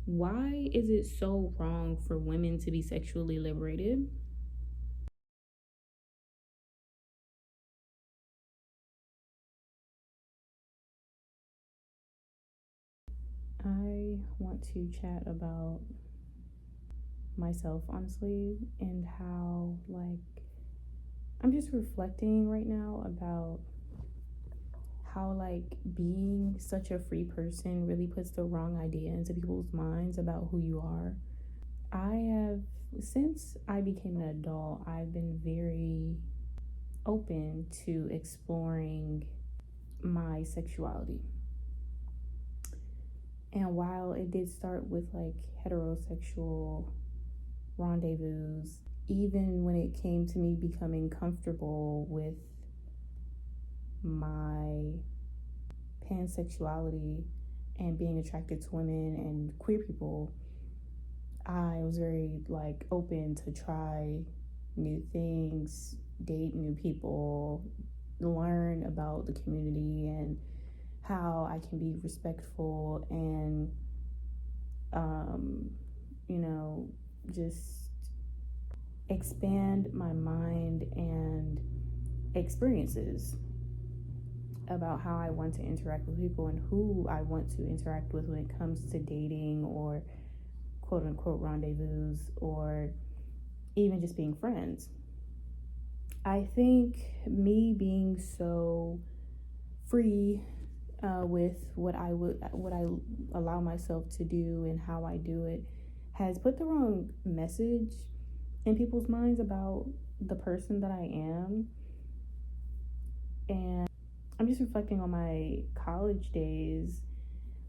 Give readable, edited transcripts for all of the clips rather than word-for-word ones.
Why is it so wrong for women to be sexually liberated? I want to chat about myself, honestly, and how, I'm just reflecting right now about how, being such a free person really puts the wrong idea into people's minds about who you are. Since I became an adult, I've been very open to exploring my sexuality. And while it did start with heterosexual rendezvous, even when it came to me becoming comfortable with my pansexuality and being attracted to women and queer people, I was very open to try new things, date new people, learn about the community and how I can be respectful and you know, just expand my mind and experiences about how I want to interact with people and who I want to interact with when it comes to dating or quote unquote rendezvous or even just being friends. I think me being so free with what I allow myself to do and how I do it has put the wrong message in people's minds about the person that I am. And I'm just reflecting on my college days,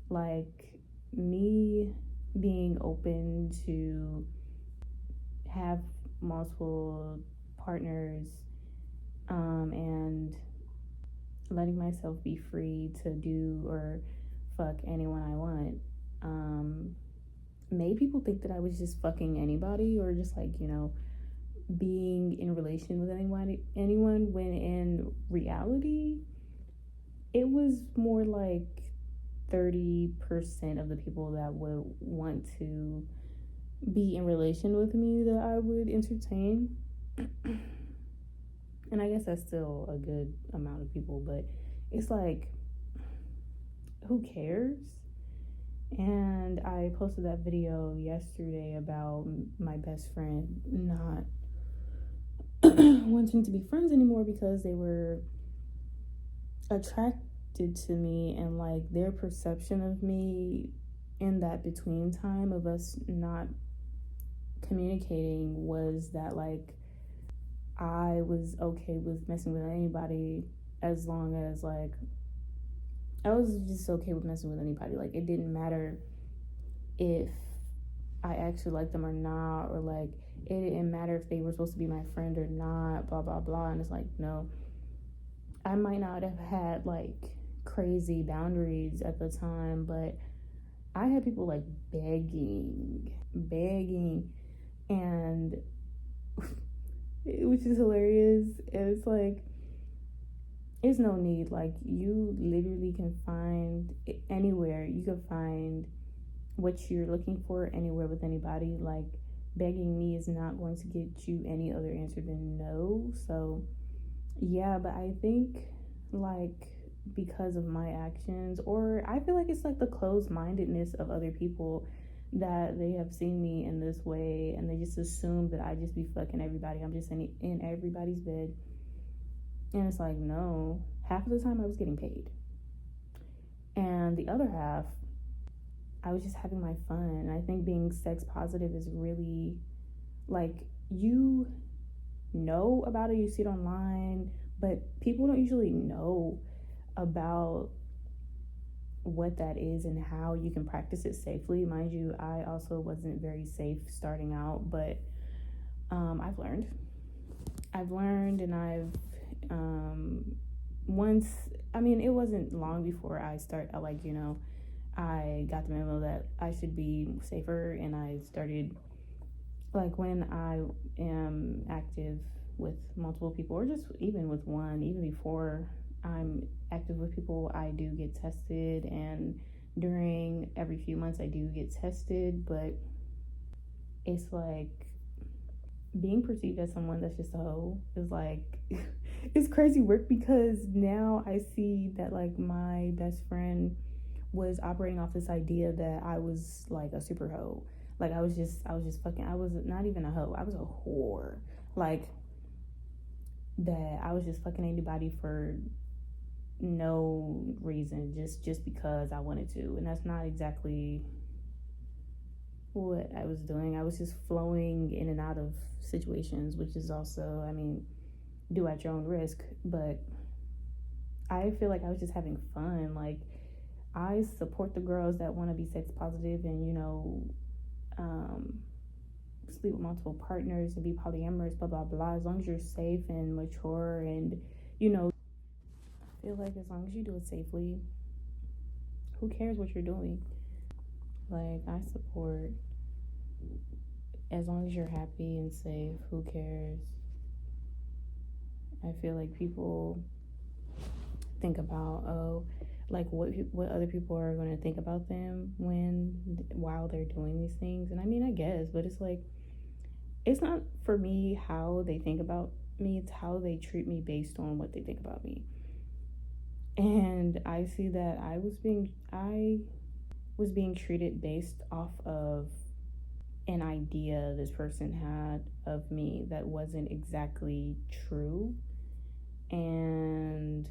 like me being open to have multiple partners, and letting myself be free to do or fuck anyone I want, made people think that I was just fucking anybody or just being in relation with anyone when in reality it was more like 30% of the people that would want to be in relation with me that I would entertain. And I guess that's still a good amount of people, but it's like, who cares? And I posted that video yesterday about my best friend not wanting to be friends anymore because they were attracted to me, and their perception of me in that between time of us not communicating was that I was okay with messing with anybody as long as I was just okay with messing with anybody. It didn't matter if I actually liked them or not, or it didn't matter if they were supposed to be my friend or not, blah blah blah. And it's no, I might not have had crazy boundaries at the time, but I had people begging, and which is hilarious. It's it's no need. You literally can find anywhere. You can find what you're looking for anywhere with anybody. Begging me is not going to get you any other answer than no. So yeah, but I think because of my actions, or I feel like it's the closed-mindedness of other people, that they have seen me in this way and they just assume that I just be fucking everybody. I'm just in everybody's bed. And it's no, half of the time I was getting paid, and the other half I was just having my fun. And I think being sex positive is really you know about it, you see it online, but people don't usually know about what that is and how you can practice it safely. Mind you, I also wasn't very safe starting out, but I've learned, and I've once, I mean, it wasn't long before I I got the memo that I should be safer, and I started when I am active with multiple people, or just even with one, even before I'm active with people, I do get tested and during every few months I do get tested, but it's like being perceived as someone that's just a hoe is like it's crazy work, because now I see that like my best friend was operating off this idea that I was like a super hoe. Like I was just fucking, I was not even a hoe, I was a whore. Like that I was just fucking anybody for no reason, just because I wanted to. And that's not exactly what I was doing. I was just flowing in and out of situations, which is also, I mean, do at your own risk. But I feel like I was just having fun. Like I support the girls that want to be sex positive and, you know, sleep with multiple partners and be polyamorous, blah blah blah, as long as you're safe and mature. And you know, I feel like as long as you do it safely, who cares what you're doing? Like I support, as long as you're happy and safe, who cares? I feel like people think about, oh, like what other people are going to think about them while they're doing these things. And I mean, I guess, but it's like, it's not for me how they think about me, it's how they treat me based on what they think about me. And I see that I was being treated based off of an idea this person had of me that wasn't exactly true. And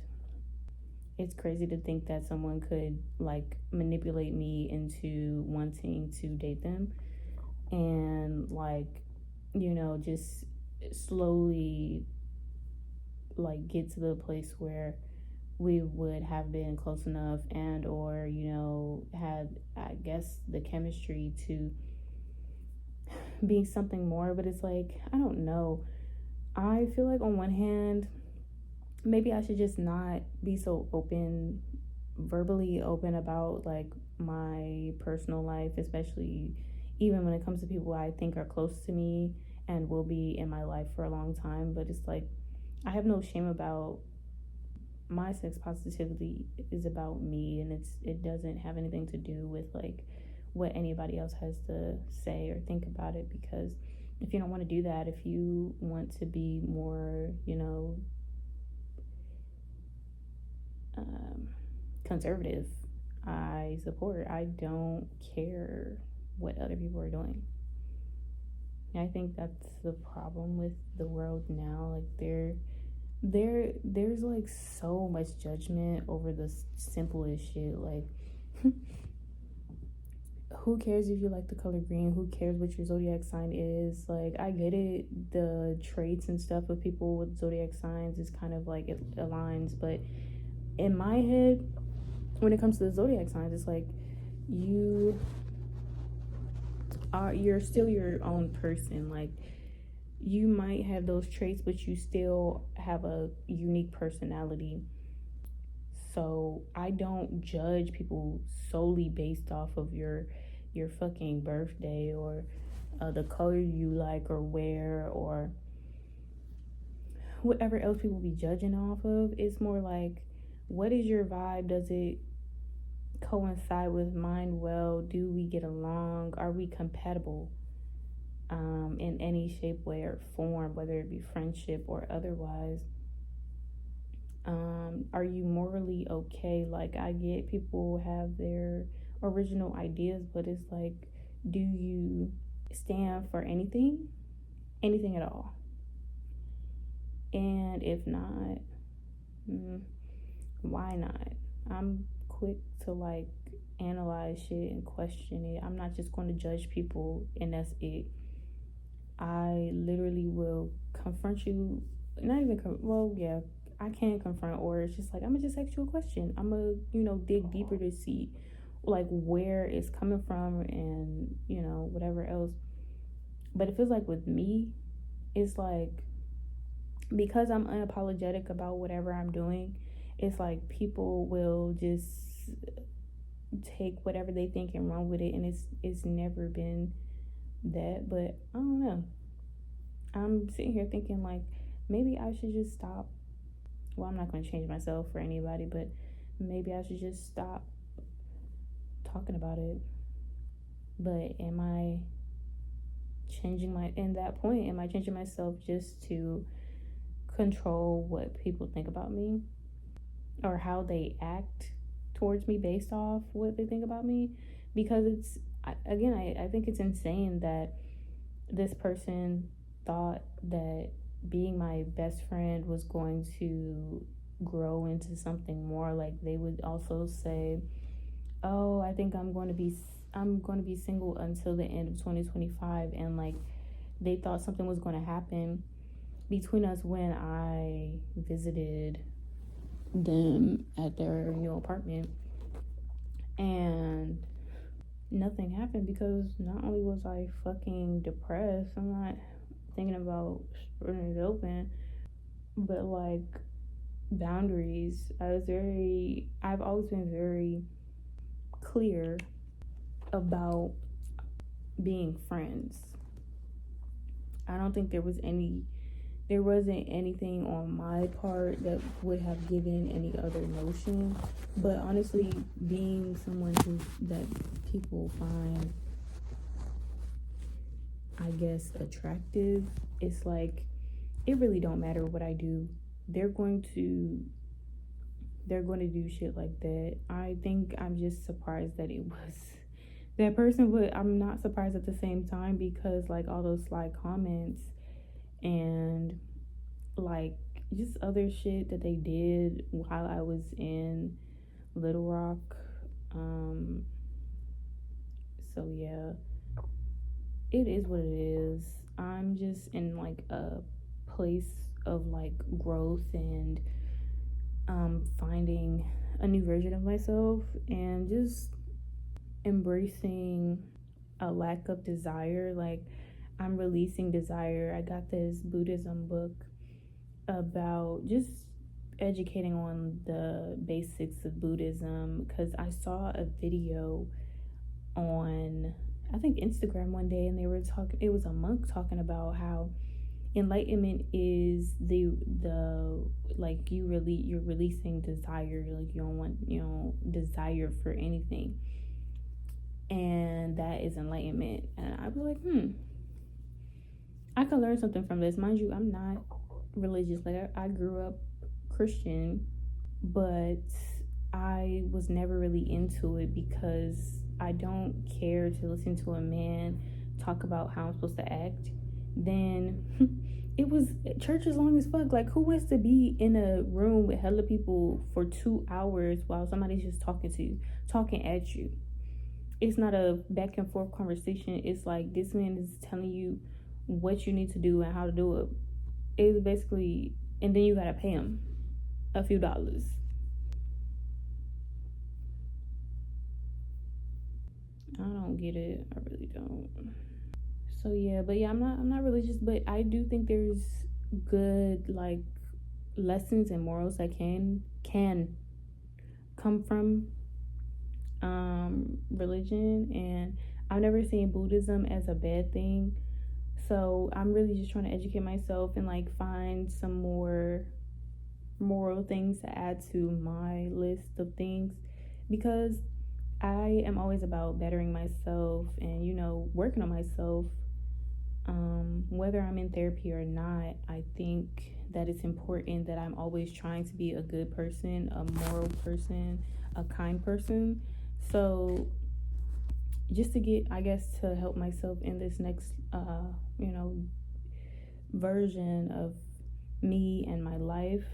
it's crazy to think that someone could like manipulate me into wanting to date them, and like, you know, just slowly like get to the place where we would have been close enough and or, you know, had, I guess, the chemistry to being something more. But it's like, I don't know, I feel like on one hand maybe I should just not be so verbally open about like my personal life, especially even when it comes to people I think are close to me and will be in my life for a long time. But it's like, I have no shame about my sex positivity. Is about me, and it doesn't have anything to do with like what anybody else has to say or think about it. Because if you don't want to do that, if you want to be more, you know, conservative, I support. I don't care what other people are doing. And I think that's the problem with the world now. Like there's like so much judgment over the simplest shit. Like who cares if you like the color green? Who cares what your zodiac sign is? Like, I get it, the traits and stuff of people with zodiac signs is kind of like, it aligns. But in my head, when it comes to the zodiac signs, it's like you're still your own person. Like you might have those traits, but you still have a unique personality. So I don't judge people solely based off of your fucking birthday or the color you like or wear or whatever else people be judging off of. It's more like, what is your vibe? Does it coincide with mine? Well, do we get along? Are we compatible in any shape, way, or form, whether it be friendship or otherwise? Are you morally okay? Like, I get people have their original ideas, but it's like, do you stand for anything at all? And if not, why not? I'm quick to like analyze shit and question it. I'm not just going to judge people and that's it. I literally will confront you. Not even well, yeah, I can confront, or it's just like, I'm gonna just ask you a question. I'm gonna, you know, dig deeper to see like where it's coming from and, you know, whatever else. But it feels like with me, it's like, because I'm unapologetic about whatever I'm doing, it's like people will just take whatever they think and run with it, and it's never been that. But I don't know, I'm sitting here thinking like, maybe I should just stop. Well, I'm not going to change myself for anybody, but maybe I should just stop talking about it. But am I changing in that point, am I changing myself just to control what people think about me or how they act towards me based off what they think about me? Because I think it's insane that this person thought that being my best friend was going to grow into something more. Like, they would also say, oh, I think I'm going to be single until the end of 2025, and like they thought something was going to happen between us when I visited them at their new apartment, and nothing happened because not only was I fucking depressed, I'm not thinking about splitting it open, but like boundaries. I've always been very clear about being friends. I don't think there wasn't anything on my part that would have given any other notion. But honestly, being someone that people find, I guess, attractive, it's like it really don't matter what I do. They're going to do shit like that. I think I'm just surprised that it was that person, but I'm not surprised at the same time because like all those sly comments and like just other shit that they did while I was in Little Rock. So yeah, it is what it is. I'm just in like a place of like growth and finding a new version of myself and just embracing a lack of desire. Like, I'm releasing desire. I got this Buddhism book about just educating on the basics of Buddhism because I saw a video on, I think, Instagram one day, and they were talking, it was a monk talking about how enlightenment is the like you're releasing desire. Like, you don't want desire for anything, and that is enlightenment. And I'd be like, I could learn something from this. Mind you, I'm not religious. Like, I grew up Christian, but I was never really into it because I don't care to listen to a man talk about how I'm supposed to act. Then it was church as long as fuck. Like, who wants to be in a room with hella people for 2 hours while somebody's just talking at you? It's not a back and forth conversation. It's like this man is telling you what you need to do and how to do it. It's basically, and then you gotta pay him a few dollars. I don't get it. I really don't. So yeah, but yeah, I'm not religious, but I do think there's good like lessons and morals that can come from religion, and I've never seen Buddhism as a bad thing. So I'm really just trying to educate myself and like find some more moral things to add to my list of things, because I am always about bettering myself and working on myself. Whether I'm in therapy or not, I think that it's important that I'm always trying to be a good person, a moral person, a kind person. So just to help myself in this next version of me and my life,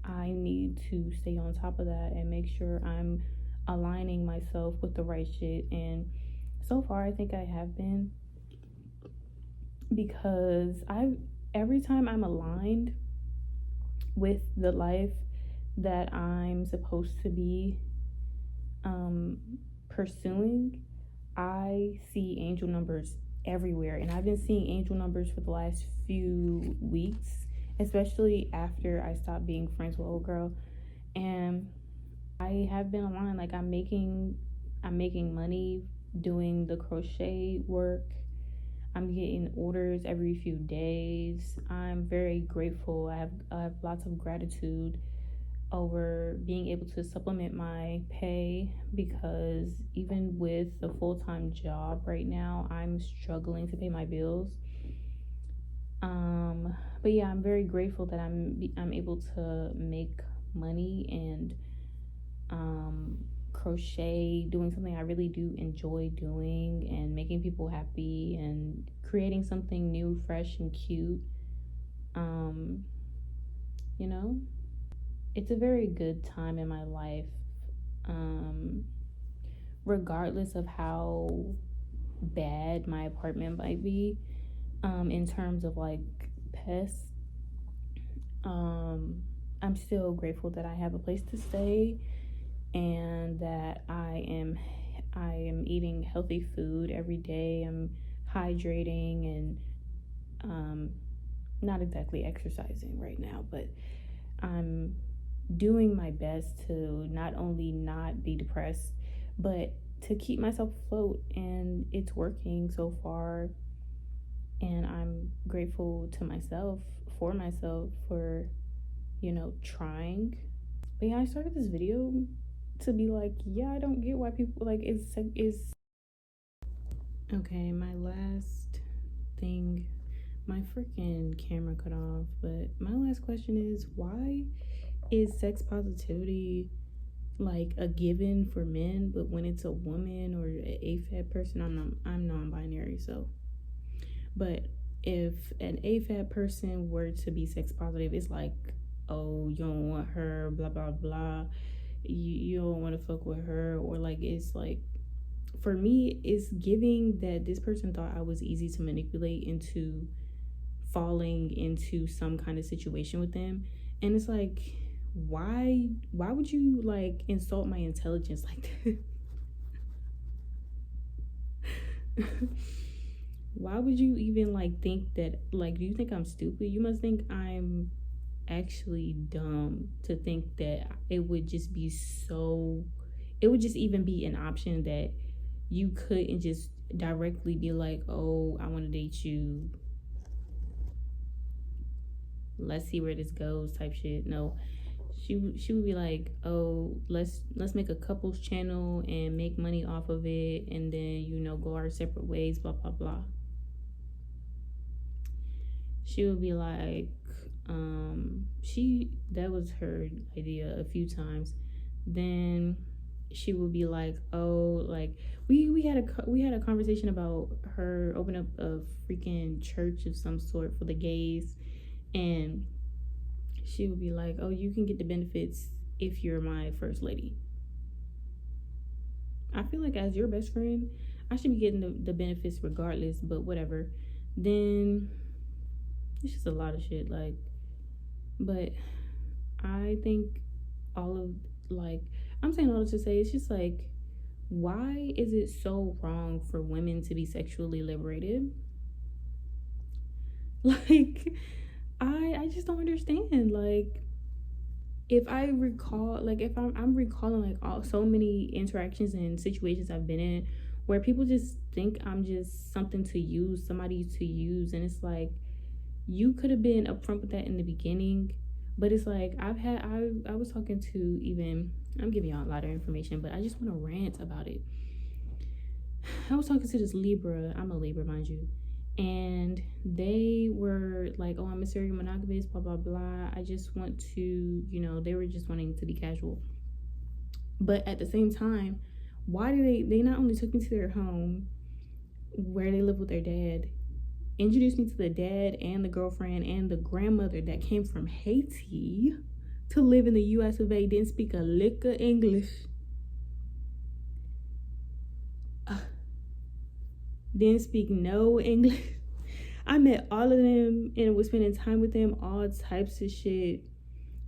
I need to stay on top of that and make sure I'm aligning myself with the right shit. And so far I think I have been, because every time I'm aligned with the life that I'm supposed to be pursuing, I see angel numbers everywhere. And I've been seeing angel numbers for the last few weeks, especially after I stopped being friends with old girl. And I have been aligned. Like, I'm making money doing the crochet work. I'm getting orders every few days. I'm very grateful. I have lots of gratitude over being able to supplement my pay, because even with a full-time job right now, I'm struggling to pay my bills. But yeah, I'm very grateful that I'm able to make money and um, crochet, doing something I really do enjoy doing, and making people happy and creating something new, fresh, and cute. Um, you know, it's a very good time in my life, um, regardless of how bad my apartment might be, in terms of like pests. Um, I'm still grateful that I have a place to stay and that I am eating healthy food every day. I'm hydrating and um, not exactly exercising right now, but I'm doing my best to not only not be depressed, but to keep myself afloat, and it's working so far. And I'm grateful to myself for trying. But yeah, I started this video to be like, yeah, I don't get why people like is okay. My last thing, my freaking camera cut off. But my last question is, why is sex positivity like a given for men, but when it's a woman or an AFAB person, I'm non-binary, so. But if an AFAB person were to be sex positive, it's like, oh, you don't want her, blah blah blah. You don't want to fuck with her, or like it's like, for me, it's giving that this person thought I was easy to manipulate into falling into some kind of situation with them. And it's like, why would you like insult my intelligence like that? Why would you even like think that, like, do you think I'm stupid? You must think I'm actually dumb to think that it would just be so, it would just even be an option that you couldn't just directly be like, oh, I want to date you, let's see where this goes type shit. No, she would be like, oh, let's make a couples channel and make money off of it, and then go our separate ways, blah blah blah. She would be like, she that was her idea a few times. Then she would be like, oh, like we had a conversation about her open up a freaking church of some sort for the gays, and she would be like, oh, you can get the benefits if you're my first lady. I feel like as your best friend, I should be getting the benefits regardless, but whatever. Then it's just a lot of shit, like, but I think all of, like, I'm saying all this to say, it's just like, why is it so wrong for women to be sexually liberated? Like, I just don't understand. Like, if I recall, like, if I'm recalling like so many interactions and situations I've been in where people just think I'm just something to use, somebody to use, and it's like, you could have been upfront with that in the beginning. But it's like, I was talking to, even, I'm giving y'all a lot of information, but I just want to rant about it. I was talking to this Libra. I'm a Libra, mind you. And they were like, oh, I'm a serial monogamist, blah, blah, blah. I just want to, they were just wanting to be casual. But at the same time, why do they not only took me to their home where they live with their dad, introduced me to the dad and the girlfriend and the grandmother that came from Haiti to live in the US of A, didn't speak a lick of English. Didn't speak no English. I met all of them and was spending time with them, all types of shit.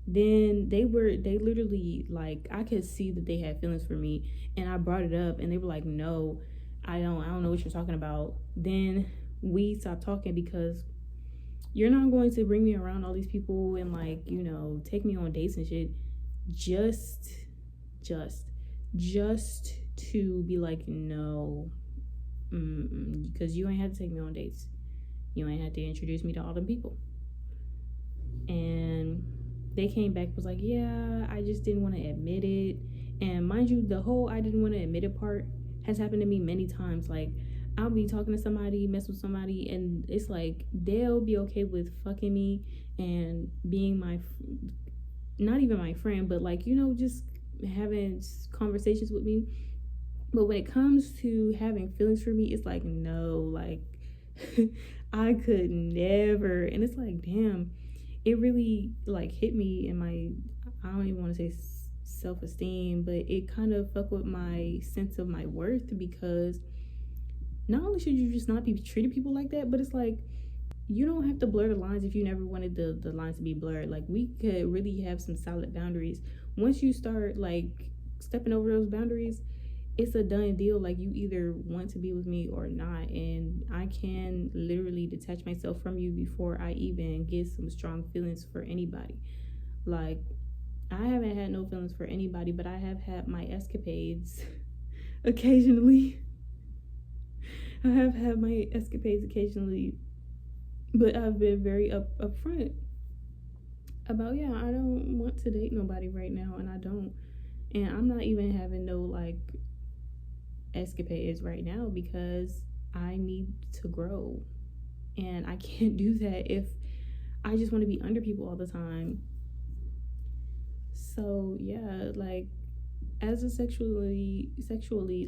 Then they literally, like, I could see that they had feelings for me, and I brought it up and they were like, no, I don't know what you're talking about. Then we stopped talking because you're not going to bring me around all these people and, like, take me on dates and shit just to be like, no, because you ain't had to take me on dates. You ain't had to introduce me to all the people. And they came back, was like, yeah, I just didn't want to admit it. And mind you, the whole I didn't want to admit it part has happened to me many times. Like, I'll be talking to somebody, mess with somebody, and it's like they'll be okay with fucking me and being my, not even my friend, but like, just having conversations with me. But when it comes to having feelings for me, it's like, no, like, I could never. And it's like, damn, it really like hit me in my, I don't even want to say self-esteem, but it kind of fucked with my sense of my worth, because not only should you just not be treating people like that, but it's like, you don't have to blur the lines if you never wanted the lines to be blurred. Like, we could really have some solid boundaries. Once you start like stepping over those boundaries, it's a done deal. Like, you either want to be with me or not, and I can literally detach myself from you before I even get some strong feelings for anybody. Like, I haven't had no feelings for anybody, but I have had my escapades occasionally. I have had my escapades occasionally, but I've been very upfront about, yeah, I don't want to date nobody right now, and I don't. And I'm not even having no like escapades right now because I need to grow. And I can't do that if I just want to be under people all the time. So yeah, like, as a sexually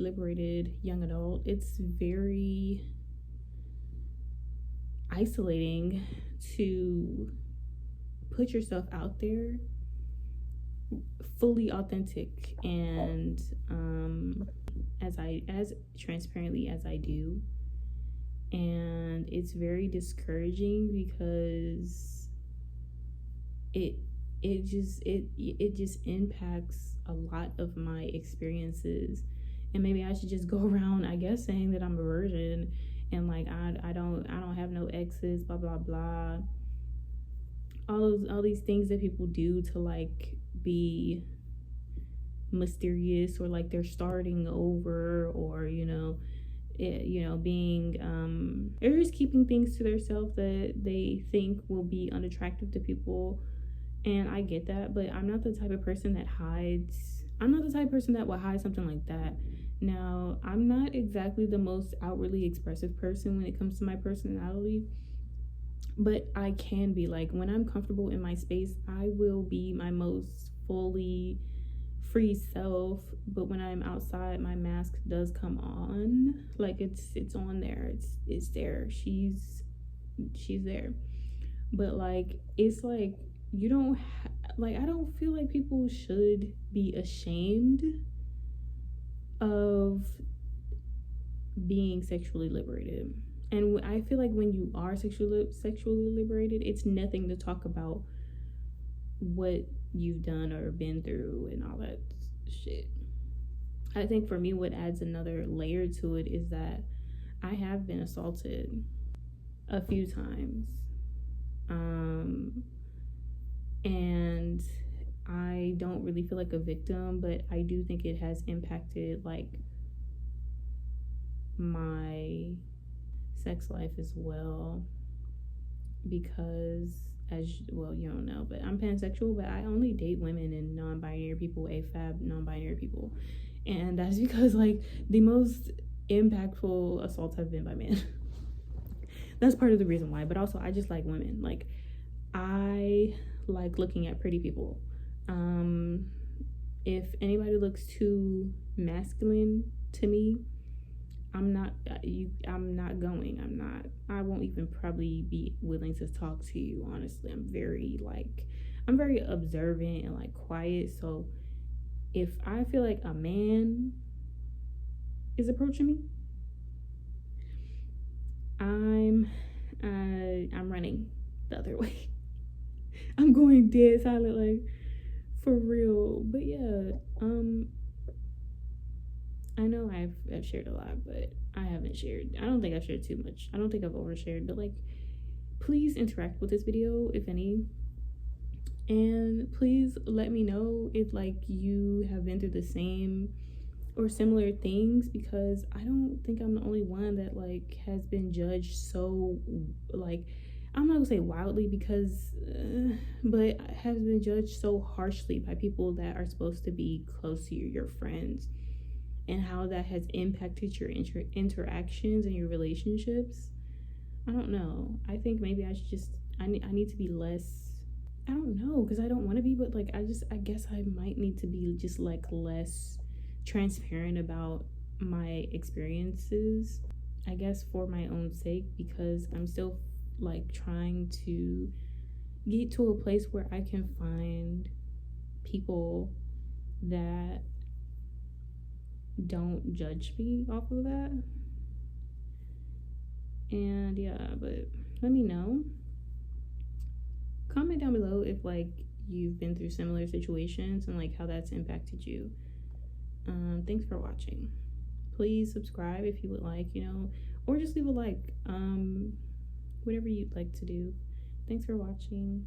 liberated young adult, it's very isolating to put yourself out there fully authentic and as transparently as I do. And it's very discouraging because it just impacts a lot of my experiences. And maybe I should just go around, I guess, saying that I'm a virgin and like I don't have no exes, blah blah blah. All these things that people do to like be mysterious, or like they're starting over, or being they're just keeping things to themselves that they think will be unattractive to people. And I get that, but I'm not the type of person that hides. I'm not the type of person that will hide something like that. Now, I'm not exactly the most outwardly expressive person when it comes to my personality, but I can be. Like, when I'm comfortable in my space, I will be my most fully free self. But when I'm outside, my mask does come on. Like, it's on there. It's there. She's there. But like, it's like, you don't like, I don't feel like people should be ashamed of being sexually liberated. And I feel like when you are sexually liberated, it's nothing to talk about what you've done or been through and all that shit. I think for me, what adds another layer to it is that I have been assaulted a few times. And I don't really feel like a victim, but I do think it has impacted like my sex life as well, because, as well, you don't know, but I'm pansexual, but I only date women and non-binary people, AFAB non-binary people. And that's because like the most impactful assaults have been by men. That's part of the reason why. But also, I just like women. Like, I like looking at pretty people. If anybody looks too masculine to me, I won't even probably be willing to talk to you, honestly. I'm very observant and like quiet. So if I feel like a man is approaching me, I'm running the other way. I'm going dead silent, like, for real. But yeah, I know I've shared a lot, but I don't think I've shared too much. I don't think I've overshared, but like, please interact with this video, if any. And please let me know if like you have been through the same or similar things, because I don't think I'm the only one that like has been judged so like, I'm not gonna say wildly because, but has been judged so harshly by people that are supposed to be close to you, your friends, and how that has impacted your interactions and your relationships. I don't know. I think maybe I should just, I need to be less. I don't know because I don't want to be, but like I guess I might need to be just like less transparent about my experiences. I guess for my own sake because I'm still like trying to get to a place where I can find people that don't judge me off of that. And yeah, but let me know. Comment down below if like you've been through similar situations and like how that's impacted you. Thanks for watching. Please subscribe if you would like, or just leave a like. Whatever you'd like to do. Thanks for watching.